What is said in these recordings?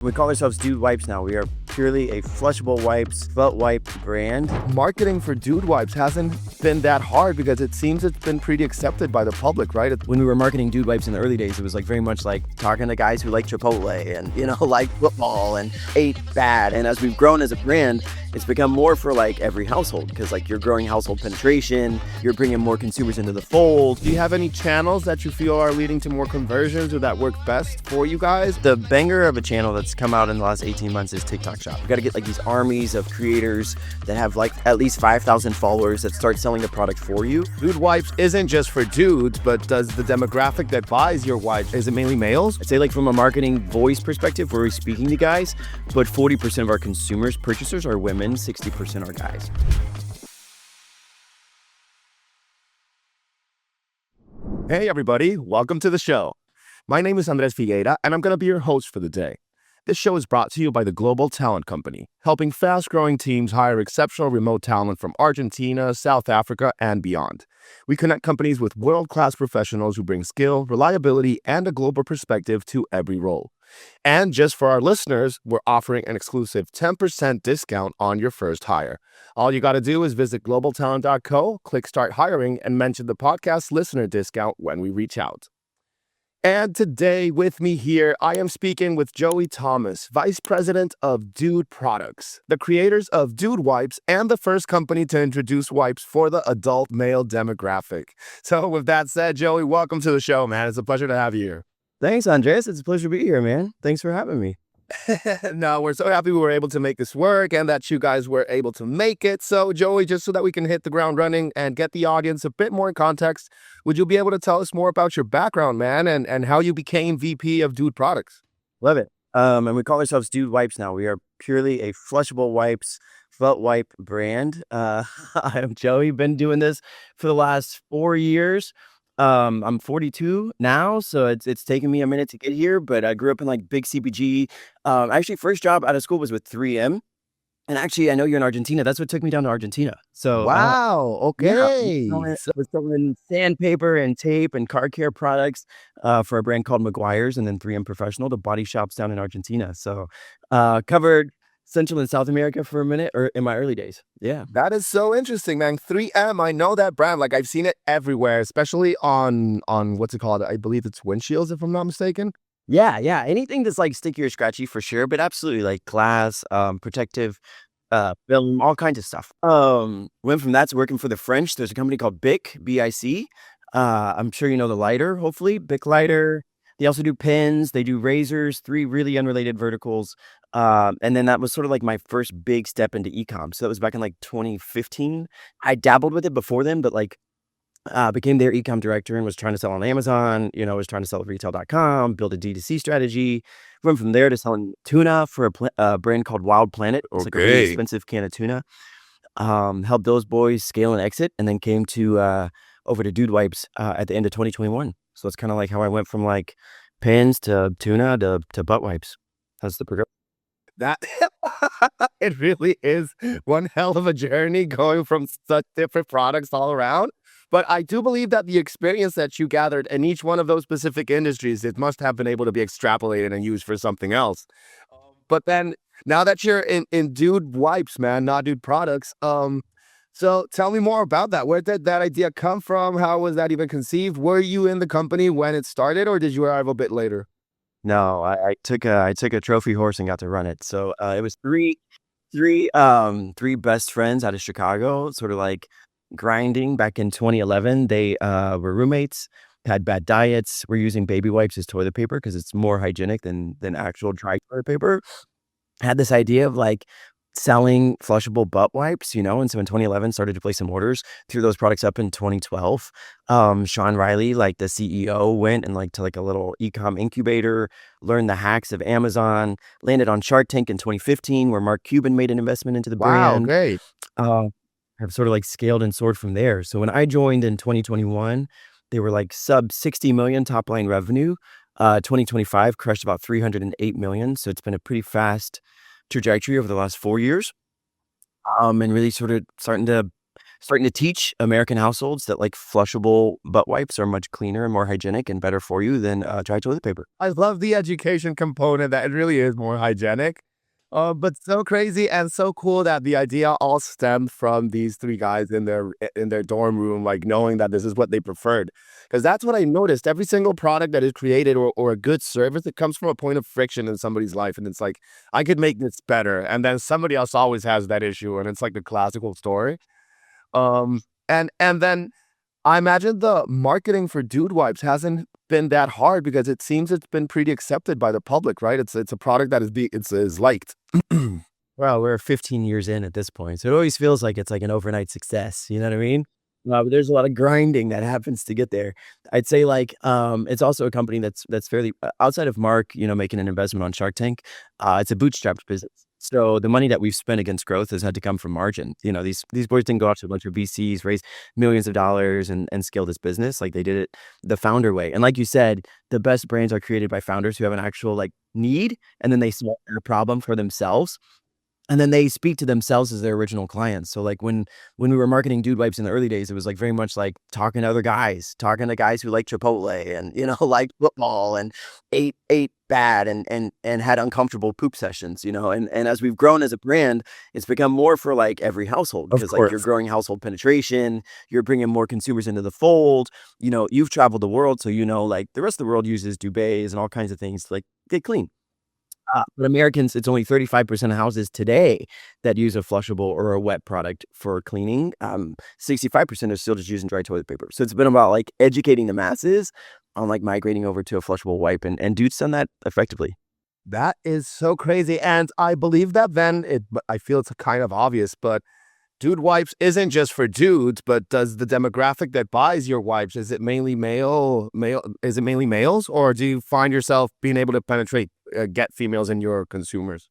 We call ourselves Dude Wipes now. We are purely a flushable wipes, butt wipe brand. Marketing for Dude Wipes hasn't been that hard because it seems it's been pretty accepted by the public, right? When we were marketing Dude Wipes in the early days, it was like very much like talking to guys who like Chipotle and, like football and ate bad. And as we've grown as a brand, it's become more for like every household because like you're growing household penetration, you're bringing more consumers into the fold. Do you have any channels that you feel are leading to more conversions or that work best for you guys? The banger of a channel that's come out in the last 18 months is TikTok Shop. You got to get like these armies of creators that have like at least 5,000 followers that start selling the product for you. Dude Wipes isn't just for dudes, but does the demographic that buys your wipes, is it mainly males? I'd say like from a marketing voice perspective, where we're speaking to guys, but 40% of our consumers, purchasers are women, 60% are guys. Hey everybody, welcome to the show. My name is Andres Figueira, and I'm going to be your host for the day. This show is brought to you by the Global Talent Company, helping fast-growing teams hire exceptional remote talent from Argentina, South Africa, and beyond. We connect companies with world-class professionals who bring skill, reliability, and a global perspective to every role. And just for our listeners, we're offering an exclusive 10% discount on your first hire. All you got to do is visit globaltalent.co, click Start Hiring, and mention the podcast listener discount when we reach out. And today with me here, I am speaking with Joey Thomas, Vice President of Dude Products, the creators of Dude Wipes and the first company to introduce wipes for the adult male demographic. So with that said, Joey, welcome to the show, man. It's a pleasure to have you here. Thanks, Andres. It's a pleasure to be here, man. Thanks for having me. No, we're so happy we were able to make this work and that you guys were able to make it. So, Joey, just so that we can hit the ground running and get the audience a bit more in context, would you be able to tell us more about your background, man, and how you became VP of Dude Products? Love it. And we call ourselves Dude Wipes now. We are purely a flushable wipes, butt wipe brand. I'm Joey. Been doing this for the last 4 years. I'm 42 now, so it's taken me a minute to get here, but I grew up in like big CPG. Actually, first job out of school was with 3M. And actually, I know you're in Argentina. That's what took me down to Argentina. So Wow. Okay. I was selling sandpaper and tape and car care products for a brand called McGuire's and then 3M Professional, the body shops down in Argentina. So covered Central and South America for a minute, or in my early days. Yeah. That is so interesting, man. 3M, I know that brand. Like, I've seen it everywhere, especially on what's it called? I believe it's windshields, if I'm not mistaken. Yeah. Anything that's like sticky or scratchy for sure, but absolutely like glass, protective film, all kinds of stuff. Went from that to working for the French. There's a company called BIC, B-I-C. I'm sure you know the lighter, hopefully. BIC lighter. They also do pens. They do razors, 3 really unrelated verticals. And then that was sort of like my first big step into e-com. So that was back in like 2015. I dabbled with it before then, but like became their e-com director and was trying to sell on Amazon, was trying to sell at retail.com, build a D2C strategy. Went from there to selling tuna for a brand called Wild Planet. It's like a really expensive can of tuna. Helped those boys scale and exit, and then came to over to Dude Wipes at the end of 2021. So it's kind of like how I went from like pens to tuna to butt wipes. That's the progression. That it really is one hell of a journey going from such different products all around. But I do believe that the experience that you gathered in each one of those specific industries, it must have been able to be extrapolated and used for something else. But then now that you're in Dude Wipes, man, not Dude Products, so tell me more about that. Where did that idea come from? How was that even conceived? Were you in the company when it started, or did you arrive a bit later? No, I took a trophy horse and got to run it. So it was three best friends out of Chicago, sort of like grinding back in 2011. They were roommates, had bad diets, were using baby wipes as toilet paper because it's more hygienic than actual dry toilet paper. Had this idea of like selling flushable butt wipes, and so in 2011 started to place some orders, threw those products up in 2012. Sean Riley, like the CEO, went and like to like a little e-com incubator, learned the hacks of Amazon, landed on Shark Tank in 2015 where Mark Cuban made an investment into the brand. Wow, great. Have sort of like scaled and soared from there. So when I joined in 2021, they were like sub 60 million top line revenue. 2025 crushed about 308 million. So it's been a pretty fast trajectory over the last 4 years. And really sort of starting to starting to teach American households that like flushable butt wipes are much cleaner and more hygienic and better for you than dry toilet paper. I love the education component that it really is more hygienic. But so crazy and so cool that the idea all stemmed from these three guys in their dorm room, like knowing that this is what they preferred. Because that's what I noticed. Every single product that is created or a good service, it comes from a point of friction in somebody's life. And it's like, I could make this better. And then somebody else always has that issue. And it's like the classical story. Um, and then I imagine the marketing for Dude Wipes hasn't been that hard because it seems it's been pretty accepted by the public, right? It's a product that is liked. Well, we're 15 years in at this point, so it always feels like it's like an overnight success. You know what I mean? But there's a lot of grinding that happens to get there. I'd say like it's also a company that's fairly outside of Mark, making an investment on Shark Tank. It's a bootstrapped business. So the money that we've spent against growth has had to come from margin. These boys didn't go out to a bunch of VCs, raise millions of dollars and scale this business. Like they did it the founder way. And like you said, the best brands are created by founders who have an actual like need, and then they solve their problem for themselves. And then they speak to themselves as their original clients. So like when we were marketing Dude Wipes in the early days, it was like very much like talking to other guys, talking to guys who like Chipotle and like football and ate bad and had uncomfortable poop sessions, and as we've grown as a brand, it's become more for like every household Of because like you're course. growing household penetration, you're bringing more consumers into the fold. You've traveled the world, so like the rest of the world uses duvets and all kinds of things to like get clean. But Americans, it's only 35% of houses today that use a flushable or a wet product for cleaning. 65% are still just using dry toilet paper. So it's been about like educating the masses on like migrating over to a flushable wipe, and Dude's done that effectively. That is so crazy. And I believe that but I feel it's kind of obvious, but Dude Wipes isn't just for dudes, but does the demographic that buys your wipes, is it mainly is it mainly males, or do you find yourself being able to penetrate, get females in your consumers?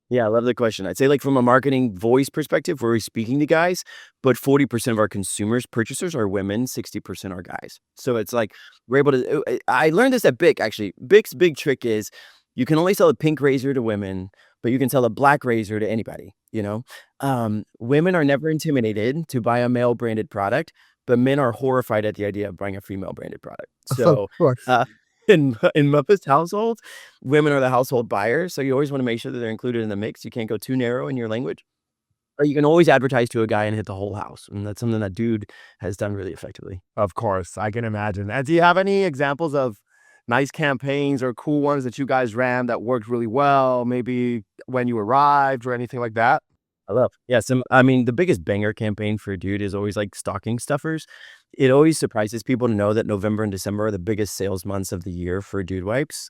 Yeah, I love the question. I'd say like from a marketing voice perspective, we're speaking to guys, but 40% of our consumers, purchasers are women, 60% are guys. So it's like we're able to, I learned this at Bic actually. Bic's big trick is you can only sell a pink razor to women, but you can sell a black razor to anybody. Women are never intimidated to buy a male branded product, but men are horrified at the idea of buying a female branded product. Of So, course. uh, in most households, women are the household buyers. So you always want to make sure that they're included in the mix. You can't go too narrow in your language. Or you can always advertise to a guy and hit the whole house. And that's something that Dude has done really effectively. Of course, I can imagine. And do you have any examples of nice campaigns or cool ones that you guys ran that worked really well, maybe when you arrived or anything like that? I love. Yeah, I mean, the biggest banger campaign for Dude is always like stocking stuffers. It always surprises people to know that November and December are the biggest sales months of the year for Dude Wipes.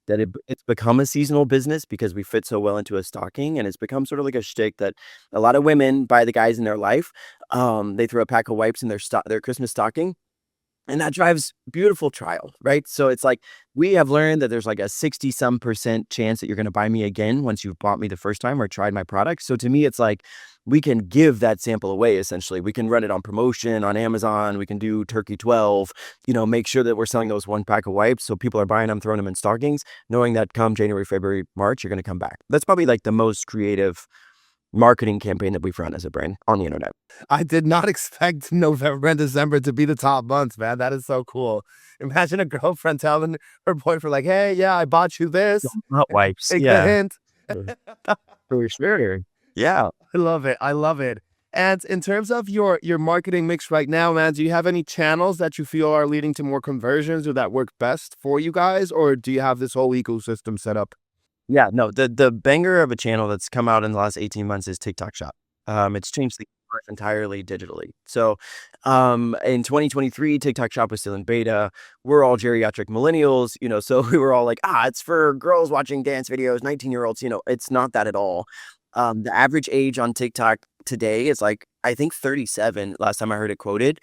That it's become a seasonal business because we fit so well into a stocking, and it's become sort of like a shtick that a lot of women buy the guys in their life. They throw a pack of wipes in their Christmas stocking, and that drives beautiful trial, right? So it's like we have learned that there's like a 60 some percent chance that you're going to buy me again once you've bought me the first time or tried my product. So to me, it's like we can give that sample away essentially. We can run it on promotion on Amazon. We can do Turkey 12, make sure that we're selling those one pack of wipes. So people are buying them, throwing them in stockings, knowing that come January, February, March, you're going to come back. That's probably like the most creative marketing campaign that we've run as a brand on the internet. I did not expect November and December to be the top months, man. That is so cool. Imagine a girlfriend telling her boyfriend, like, hey, yeah, I bought you this. Not wipes. Take the Yeah. hint. For sure. Yeah. I love it. I love it. And in terms of your marketing mix right now, man, do you have any channels that you feel are leading to more conversions or that work best for you guys? Or do you have this whole ecosystem set up? Yeah, no, the banger of a channel that's come out in the last 18 months is TikTok Shop. It's changed the course entirely digitally. So, in 2023, TikTok Shop was still in beta. We're all geriatric millennials, so we were all like, it's for girls watching dance videos, 19-year-olds, it's not that at all. The average age on TikTok today is like, I think 37, last time I heard it quoted.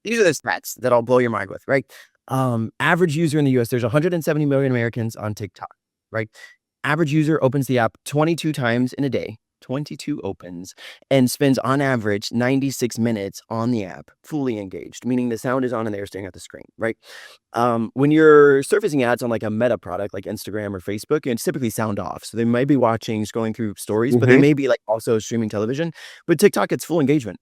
These are the stats that I'll blow your mind with, right? Average user in the US, there's 170 million Americans on TikTok, right? Average user opens the app 22 times in a day, 22 opens, and spends on average 96 minutes on the app, fully engaged, meaning the sound is on and they're staring at the screen, right? When you're surfacing ads on like a meta product like Instagram or Facebook, it's typically sound off. So they might be watching, scrolling through stories, but they may be like also streaming television. But TikTok, it's full engagement.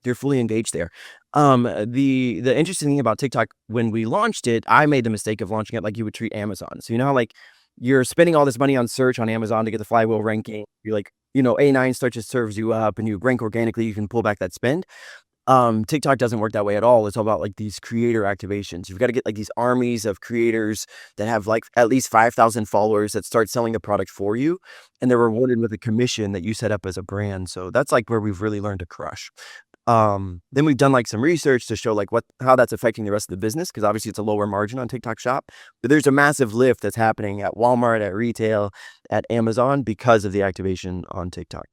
They're fully engaged there. The interesting thing about TikTok, when we launched it, I made the mistake of launching it like you would treat Amazon. So, you know how, like, you're spending all this money on search on Amazon to get the flywheel ranking. You're like, A9 search just serves you up and you rank organically, you can pull back that spend. TikTok doesn't work that way at all. It's all about like these creator activations. You've got to get like these armies of creators that have like at least 5,000 followers that start selling the product for you, and they're rewarded with a commission that you set up as a brand. So that's like where we've really learned to crush. Then we've done like some research to show like how that's affecting the rest of the business, because obviously it's a lower margin on TikTok Shop, but there's a massive lift that's happening at Walmart, at retail, at Amazon because of the activation on TikTok.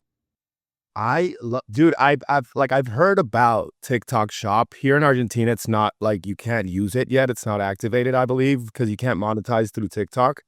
Dude, I've heard about TikTok Shop here in Argentina. It's not like you can't use it yet. It's not activated, I believe, because you can't monetize through TikTok.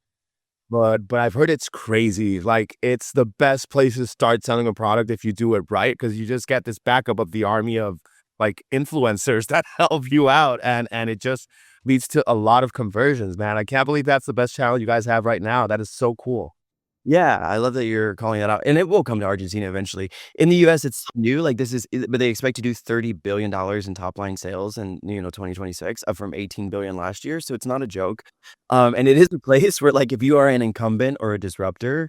But I've heard it's crazy. Like, it's the best place to start selling a product if you do it right, because you just get this backup of the army of like influencers that help you out, and it just leads to a lot of conversions, man. I can't believe that's the best channel you guys have right now. That is so cool. Yeah, I love that you're calling that out, and it will come to Argentina eventually. In the US, it's new, like, but they expect to do $30 billion in top line sales in, 2026, up from $18 billion last year, so it's not a joke. And it is a place where, like, if you are an incumbent or a disruptor,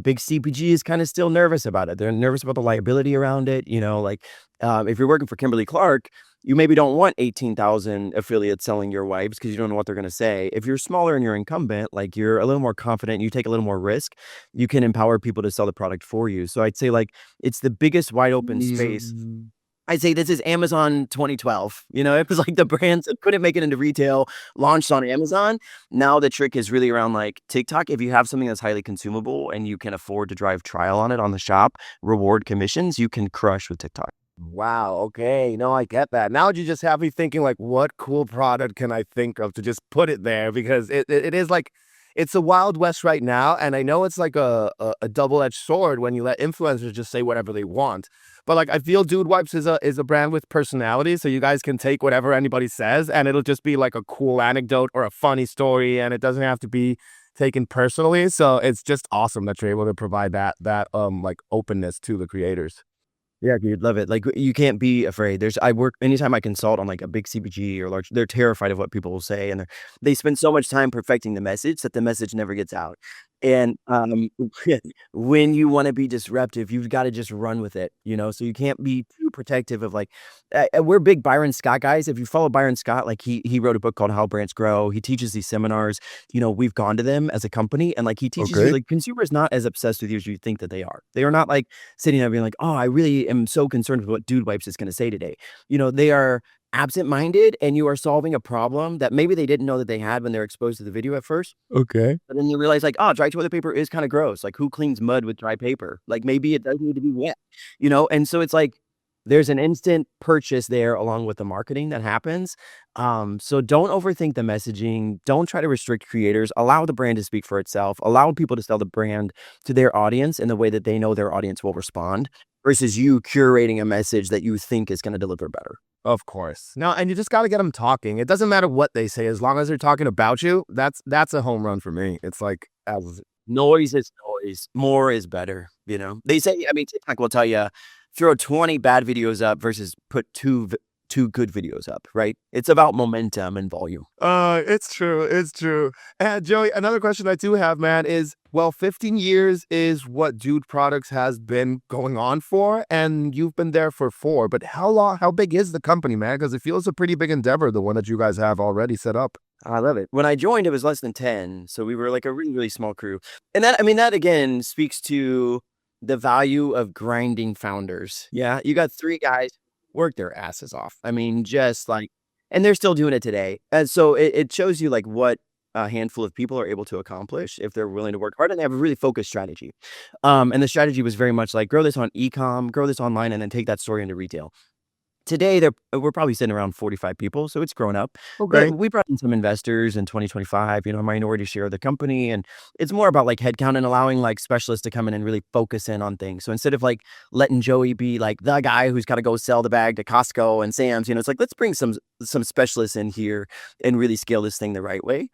big CPG is kinda still nervous about it. They're nervous about the liability around it, like, if you're working for Kimberly-Clark, you maybe don't want 18,000 affiliates selling your wipes because you don't know what they're gonna say. If you're smaller and you're incumbent, like, you're a little more confident, you take a little more risk, you can empower people to sell the product for you. So I'd say, like, it's the biggest wide open space. Mm. I'd say this is Amazon 2012. It was like the brands that couldn't make it into retail launched on Amazon. Now the trick is really around like TikTok. If you have something that's highly consumable and you can afford to drive trial on it on the shop, reward commissions, you can crush with TikTok. Wow. Okay. No, I get that. Now you just have me thinking, like, what cool product can I think of to just put it there? Because it is like, it's a wild west right now. And I know it's like a double-edged sword when you let influencers just say whatever they want. But like, I feel Dude Wipes is a brand with personality. So you guys can take whatever anybody says and it'll just be like a cool anecdote or a funny story. And it doesn't have to be taken personally. So it's just awesome that you're able to provide that like openness to the creators. Yeah, you'd love it. Like, you can't be afraid. I work anytime I consult on like a big CPG or large, they're terrified of what people will say, and they spend so much time perfecting the message that the message never gets out. And when you want to be disruptive, you've got to just run with it. So you can't be too protective of like. We're big Byron Scott guys. If you follow Byron Scott, like he wrote a book called How Brands Grow. He teaches these seminars. We've gone to them as a company, and like he teaches you Okay. like consumers not as obsessed with you as you think that they are. They are not like sitting there being like, "Oh, I really am so concerned with what Dude Wipes is going to say today." They are absent-minded, and you are solving a problem that maybe they didn't know that they had when they're exposed to the video at first. Okay. But then you realize like, oh, dry toilet paper is kind of gross. Like, who cleans mud with dry paper? Like, maybe it does need to be wet, And so it's like there's an instant purchase there along with the marketing that happens. So don't overthink the messaging. Don't try to restrict creators. Allow the brand to speak for itself. Allow people to sell the brand to their audience in the way that they know their audience will respond, versus you curating a message that you think is going to deliver better. Of course. No, and you just got to get them talking. It doesn't matter what they say, as long as they're talking about you. That's a home run for me. It's like, as Noise is noise. More is better. They say, I mean, TikTok will tell you throw 20 bad videos up versus put two good videos up, right? It's about momentum and volume. it's true. It's true. And Joey, another question I do have, man, is, well, 15 years is what Dude Products has been going on for, and you've been there for 4. But how big is the company, man? Because it feels a pretty big endeavor, the one that you guys have already set up. I love it. When I joined, it was less than 10. So we were like a really, really small crew. And that again speaks to the value of grinding founders. Yeah. You got 3 guys work their asses off. I mean, just like, and they're still doing it today. And so it shows you like what a handful of people are able to accomplish if they're willing to work hard and they have a really focused strategy. And the strategy was very much like grow this on e-com, grow this online, and then take that story into retail. Today, we're probably sitting around 45 people, so it's grown up. Okay. But we brought in some investors in 2025, a minority share of the company, and it's more about like headcount and allowing like specialists to come in and really focus in on things. So instead of like letting Joey be like the guy who's got to go sell the bag to Costco and Sam's, it's like let's bring some specialists in here and really scale this thing the right way.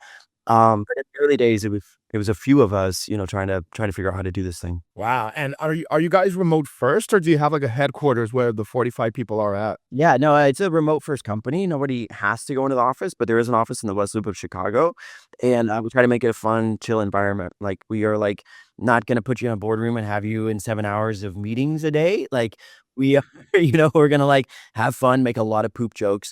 But in the early days, it was a few of us, trying to figure out how to do this thing. Wow. And are you guys remote first, or do you have like a headquarters where the 45 people are at? Yeah, no, it's a remote first company. Nobody has to go into the office, but there is an office in the West Loop of Chicago, and we try to make it a fun, chill environment. Like we are like not going to put you in a boardroom and have you in 7 hours of meetings a day. Like we are, we're gonna like have fun, make a lot of poop jokes.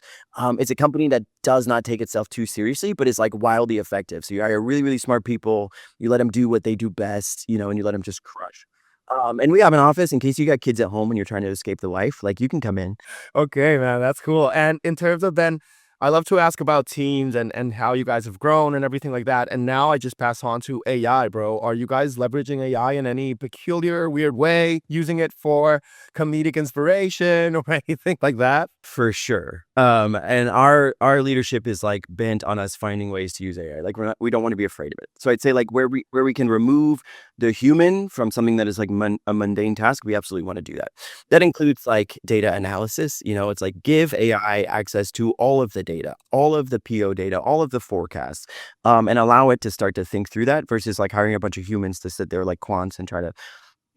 It's a company that does not take itself too seriously, but is like wildly effective. So you hire really, really smart people. You let them do what they do best, and you let them just crush. And we have an office in case you got kids at home and you're trying to escape the life. Like you can come in. Okay, man, that's cool. And in terms of then, I love to ask about teams and how you guys have grown and everything like that. And now I just pass on to AI, bro. Are you guys leveraging AI in any peculiar, weird way, using it for comedic inspiration or anything like that? For sure. And our leadership is like bent on us finding ways to use AI. Like we don't want to be afraid of it. So I'd say like where we can remove the human from something that is like a mundane task, we absolutely want to do that. That includes like data analysis. It's like give AI access to all of the data, all of the PO data, all of the forecasts, and allow it to start to think through that versus like hiring a bunch of humans to sit there like quants and try to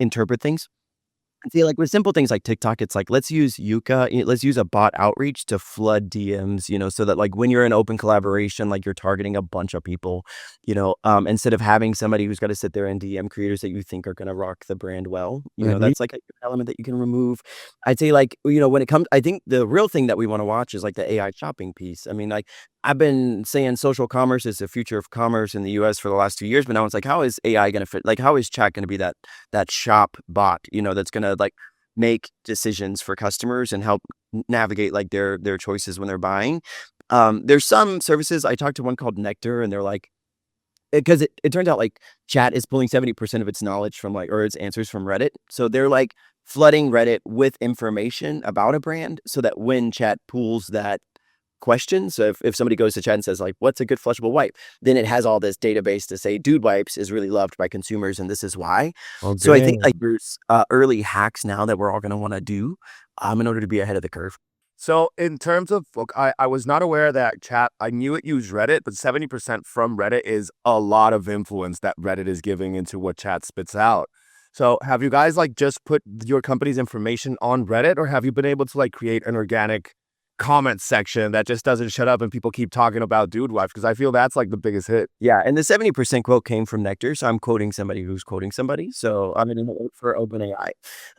interpret things. See, like with simple things like TikTok, it's like let's use Yuka, let's use a bot outreach to flood DMs, so that like when you're in open collaboration, like you're targeting a bunch of people, instead of having somebody who's got to sit there and DM creators that you think are going to rock the brand well, Mhm. that's like an element that you can remove. I'd say like, when it comes, I think the real thing that we want to watch is like the AI shopping piece. I mean, like I've been saying social commerce is the future of commerce in the US for the last 2 years, but now it's like, how is AI going to fit? Like, how is chat going to be that shop bot, that's going to like make decisions for customers and help navigate like their choices when they're buying. There's some services. I talked to one called Nectar, and they're like, because it turns out like chat is pulling 70% of its knowledge from like, or its answers from Reddit. So they're like flooding Reddit with information about a brand so that when chat pulls that question. So if somebody goes to chat and says like, what's a good flushable wipe? Then it has all this database to say dude wipes is really loved by consumers and this is why. So I think Okay. like there's early hacks now that we're all going to want to do in order to be ahead of the curve. So in terms of, look, I was not aware that chat, I knew it used Reddit, but 70% from Reddit is a lot of influence that Reddit is giving into what chat spits out. So have you guys like just put your company's information on Reddit, or have you been able to like create an organic comment section that just doesn't shut up and people keep talking about Dude Wife? Because I feel that's like the biggest hit. Yeah, and the 70% quote came from Nectar, so I'm quoting somebody who's quoting somebody. So I'm in a vote for OpenAI.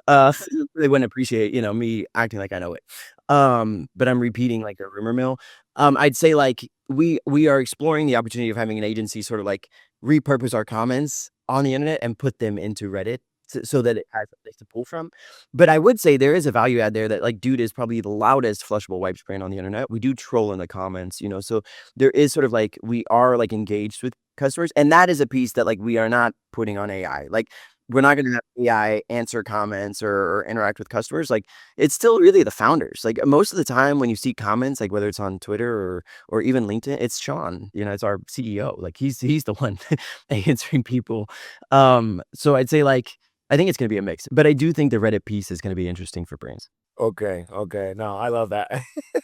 Uh, they wouldn't appreciate, me acting like I know it. But I'm repeating like a rumor mill. I'd say like we are exploring the opportunity of having an agency sort of like repurpose our comments on the internet and put them into Reddit so that it has a place to pull from. But I would say there is a value add there that like Dude is probably the loudest flushable wipes brand on the internet. We do troll in the comments, so there is sort of like we are like engaged with customers, and that is a piece that like we are not putting on AI. Like we're not going to have AI answer comments or interact with customers. Like it's still really the founders. Like most of the time when you see comments, like whether it's on Twitter or even LinkedIn, it's Sean. It's our CEO. Like he's the one answering people. So I'd say like I think it's going to be a mix, but I do think the Reddit piece is going to be interesting for brands. Okay, okay. No, I love that.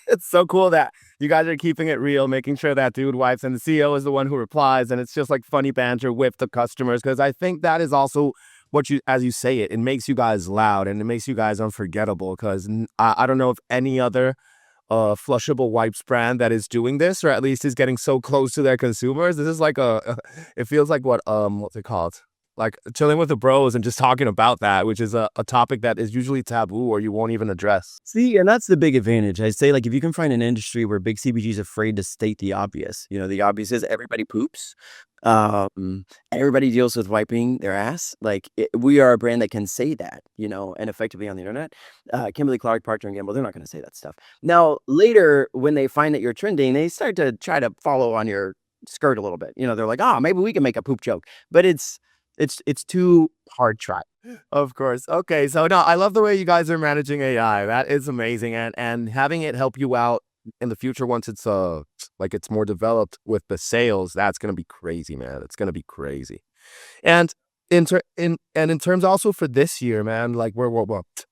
It's so cool that you guys are keeping it real, making sure that Dude Wipes and the CEO is the one who replies, and it's just like funny banter with the customers. Because I think that is also what you, as you say it, it makes you guys loud and it makes you guys unforgettable. Because I don't know if any other flushable wipes brand that is doing this, or at least is getting so close to their consumers. This is like it feels like what's it called? Like chilling with the bros and just talking about that, which is a topic that is usually taboo or you won't even address. See, and that's the big advantage. I say, like, if you can find an industry where big CPG is afraid to state the obvious, the obvious is everybody poops. Everybody deals with wiping their ass. Like, we are a brand that can say that, and effectively on the internet. Kimberly Clark, Procter and Gamble, they're not going to say that stuff. Now, later, when they find that you're trending, they start to try to follow on your skirt a little bit. They're like, oh, maybe we can make a poop joke, but it's too hard try. Of course. Okay. So no, I love the way you guys are managing AI. That is amazing. And having it help you out in the future once it's like it's more developed with the sales, that's gonna be crazy, man. It's gonna be crazy. And in terms also for this year, man, like we're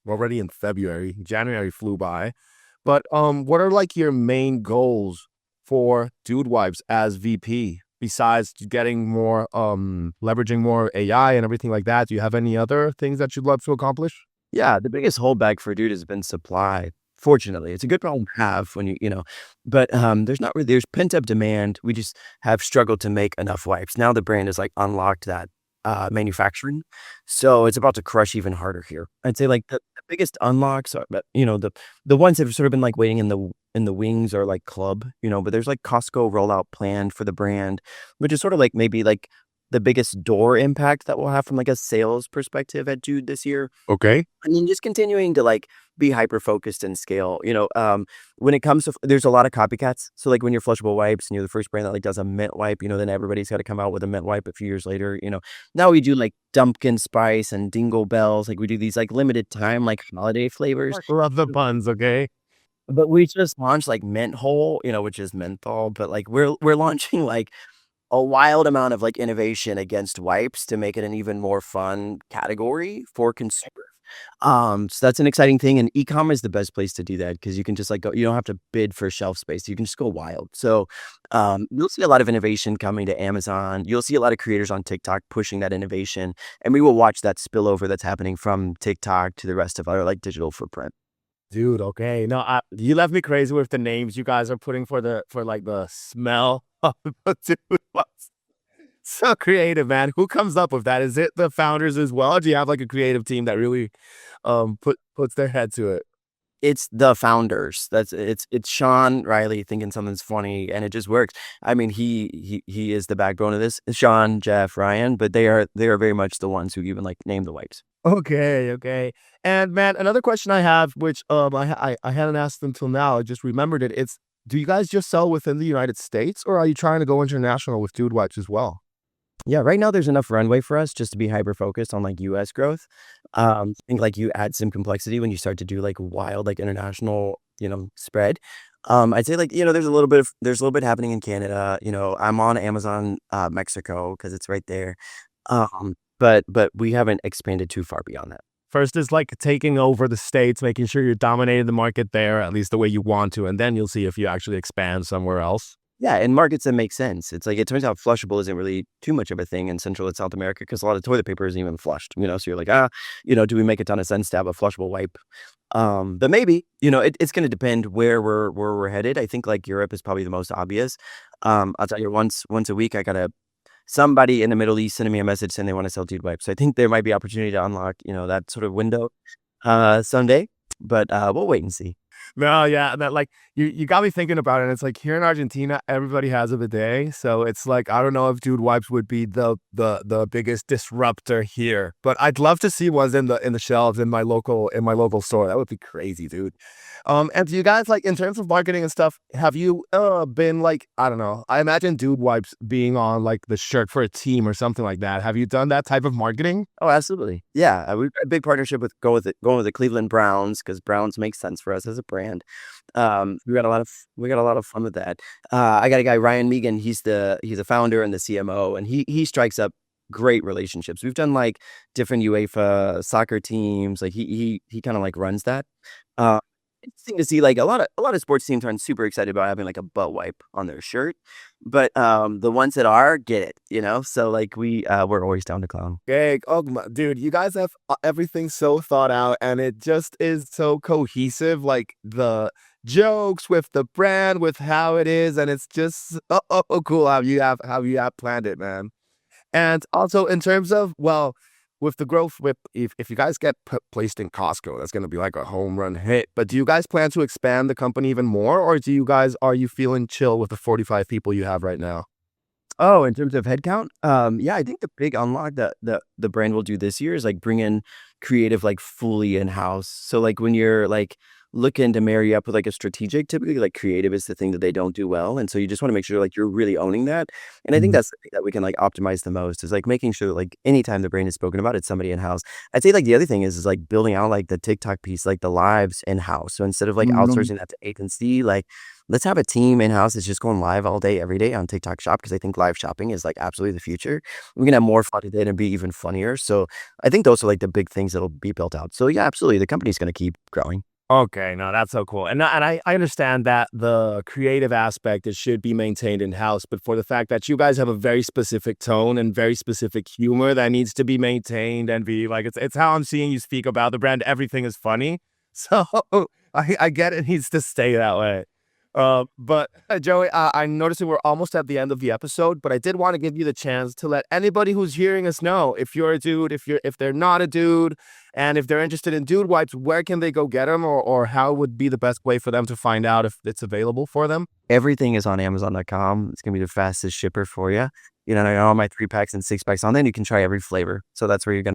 already in February. January flew by. But what are like your main goals for Dude Wipes as VP? besides getting more, leveraging more AI and everything like that? Do you have any other things that you'd love to accomplish? Yeah, the biggest holdback for Dude has been supply. Fortunately, it's a good problem to have when but there's not really there's pent up demand. We just have struggled to make enough wipes. Now the brand has like unlocked that manufacturing, so it's about to crush even harder here. I'd say like the biggest unlocks are, but the ones that have sort of been like waiting in the wings are like club, but there's like Costco rollout planned for the brand, which is sort of like maybe like the biggest door impact that we'll have from like a sales perspective at Dude this year. Okay. And then just continuing to like be hyper focused and scale. When it comes to there's a lot of copycats. So like when you're flushable wipes and you're the first brand that like does a mint wipe, then everybody's got to come out with a mint wipe a few years later. Now we do like Dumpkin spice and Dingle bells. Like we do these like limited time like holiday flavors. Love the puns, okay? But we just launched like mint whole, which is menthol. But like we're launching like a wild amount of like innovation against wipes to make it an even more fun category for consumers. So that's an exciting thing, and e-com is the best place to do that because you can just like go. You don't have to bid for shelf space. You can just go wild. So you'll see a lot of innovation coming to Amazon. You'll see a lot of creators on TikTok pushing that innovation, and we will watch that spillover that's happening from TikTok to the rest of our like digital footprint. Dude, okay. No, you left me crazy with the names you guys are putting for like the smell of the dude. So creative, man. Who comes up with that? Is it the founders as well? Or do you have like a creative team that really puts their head to it? It's the founders. It's Sean Riley thinking something's funny, and it just works. I mean, he is the backbone of this. Sean, Jeff, Ryan, but they are very much the ones who even like name the wipes. Okay, okay. And man, another question I have, which I hadn't asked until now, I just remembered it. It's, do you guys just sell within the United States, or are you trying to go international with Dude Wipes as well? Yeah, right now there's enough runway for us just to be hyper focused on like US growth. I think like you add some complexity when you start to do like wild like international, spread. I'd say like, there's a little bit happening in Canada. I'm on Amazon Mexico because it's right there. But we haven't expanded too far beyond that. First is like taking over the states, making sure you're dominating the market there, at least the way you want to, and then you'll see if you actually expand somewhere else. Yeah, in markets that make sense. It's like it turns out flushable isn't really too much of a thing in Central and South America because a lot of toilet paper isn't even flushed. So you're like, do we make a ton of sense to have a flushable wipe? But maybe, it's going to depend where we're headed. I think like Europe is probably the most obvious. I'll tell you once a week, I got somebody in the Middle East sending me a message saying they want to sell Dude wipes. So I think there might be opportunity to unlock, that sort of window, someday. But we'll wait and see. No, yeah, that like you got me thinking about it. And it's like here in Argentina, everybody has a bidet, so it's like I don't know if Dude Wipes would be the biggest disruptor here, but I'd love to see ones in the shelves in my local store. That would be crazy, dude. And do you guys like in terms of marketing and stuff? Have you been like I don't know? I imagine Dude Wipes being on like the shirt for a team or something like that. Have you done that type of marketing? Oh, absolutely. Yeah, we've got a big partnership with going with the Cleveland Browns because Browns makes sense for us as a brand. We got a lot of fun with that. I got a guy Ryan Megan. He's a founder and the CMO, and he strikes up great relationships. We've done like different UEFA soccer teams. Like he kind of like runs that. Uh, Interesting to see like a lot of sports teams aren't super excited about having like a butt wipe on their shirt, but the ones that are get it. So like we're always down to clown. Okay, oh dude, you guys have everything so thought out, and it just is so cohesive. Like the jokes with the brand, with how it is, and it's just cool how you have planned it, man. And also in terms of, well, with the growth, with if you guys get placed in Costco, that's going to be like a home run hit. But do you guys plan to expand the company even more, or are you feeling chill with the 45 people you have right now? Oh, in terms of headcount, yeah, I think the big unlock that the brand will do this year is like bring in creative like fully in house. So like when you're like looking to marry up with like a strategic, typically like creative is the thing that they don't do well, and so you just want to make sure like you're really owning that. And I think that's the thing that we can like optimize the most is like making sure that like anytime the brand is spoken about, it's somebody in house. I'd say like the other thing is like building out like the TikTok piece, like the lives in house. So instead of like outsourcing that to agency, like let's have a team in house that's just going live all day, every day on TikTok Shop because I think live shopping is like absolutely the future. We can have more fun with it and be even funnier. So I think those are like the big things that'll be built out. So yeah, absolutely, the company's going to keep growing. Okay, no, that's so cool. And I understand that the creative aspect, it should be maintained in-house, but for the fact that you guys have a very specific tone and very specific humor that needs to be maintained and be like, it's how I'm seeing you speak about the brand. Everything is funny. So I get it needs to stay that way. But Joey, I'm noticing we're almost at the end of the episode, but I did want to give you the chance to let anybody who's hearing us know if you're a dude, if they're not a dude, and if they're interested in dude wipes, where can they go get them, or how would be the best way for them to find out if it's available for them? Everything is on Amazon.com. It's gonna be the fastest shipper for you. You know, I got all my 3-packs and 6-packs on there. And you can try every flavor. So that's where you're gonna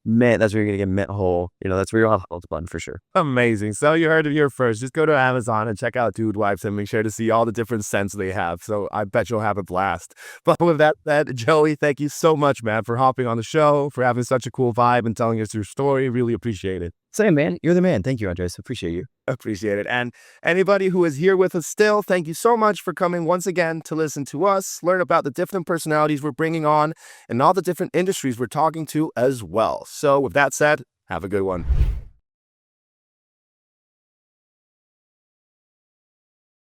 mint. That's where you're gonna get mint whole. You know, that's where you'll have whole bun for sure. Amazing. So you heard it here first. Just go to Amazon and check out Dude Wipes and make sure to see all the different scents they have. So I bet you'll have a blast. But with that said, Joey, thank you so much, man, for hopping on the show, for having such a cool vibe and telling us your story. Really appreciate it. Same, man. You're the man. Thank you, Andres. Appreciate you. Appreciate it. And anybody who is here with us still, thank you so much for coming once again to listen to us, learn about the different personalities we're bringing on, and all the different industries we're talking to as well. So with that said, have a good one.